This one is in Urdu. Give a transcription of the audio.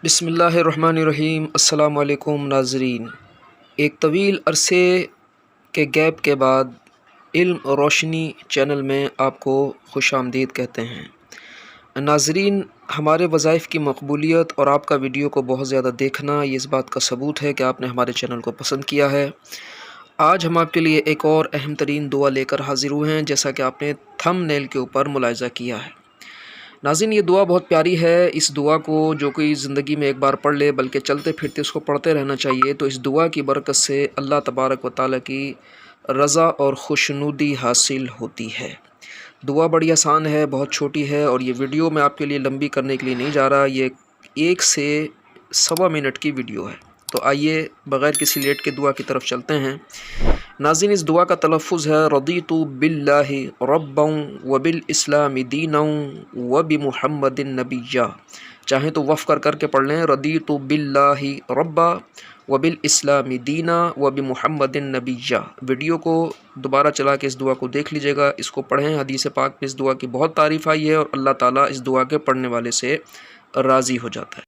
بسم اللہ الرحمن الرحیم۔ السلام علیکم ناظرین، ایک طویل عرصے کے گیپ کے بعد علم اور روشنی چینل میں آپ کو خوش آمدید کہتے ہیں۔ ناظرین، ہمارے وظائف کی مقبولیت اور آپ کا ویڈیو کو بہت زیادہ دیکھنا یہ اس بات کا ثبوت ہے کہ آپ نے ہمارے چینل کو پسند کیا ہے۔ آج ہم آپ کے لیے ایک اور اہم ترین دعا لے کر حاضر ہوئے ہیں، جیسا کہ آپ نے تھم نیل کے اوپر ملاحظہ کیا ہے۔ ناظرین، یہ دعا بہت پیاری ہے۔ اس دعا کو جو کوئی زندگی میں ایک بار پڑھ لے، بلکہ چلتے پھرتے اس کو پڑھتے رہنا چاہیے، تو اس دعا کی برکت سے اللہ تبارک و تعالیٰ کی رضا اور خوشنودی حاصل ہوتی ہے۔ دعا بڑی آسان ہے، بہت چھوٹی ہے، اور یہ ویڈیو میں آپ کے لیے لمبی کرنے کے لیے نہیں جا رہا۔ یہ 1 سے 1.25 منٹ کی ویڈیو ہے، تو آئیے بغیر کسی لیٹ کے دعا کی طرف چلتے ہیں۔ ناظرین، اس دعا کا تلفظ ہے رضیت باللہ ربا وبالاسلام دینا وبمحمد نبیا۔ چاہیں تو وقف کر کے پڑھ لیں، رضیت باللہ ربا وبالاسلام دینا وبمحمد نبیا۔ ویڈیو کو دوبارہ چلا کے اس دعا کو دیکھ لیجیے گا، اس کو پڑھیں۔ حدیث پاک میں اس دعا کی بہت تعریف آئی ہے، اور اللہ تعالیٰ اس دعا کے پڑھنے والے سے راضی ہو جاتا ہے۔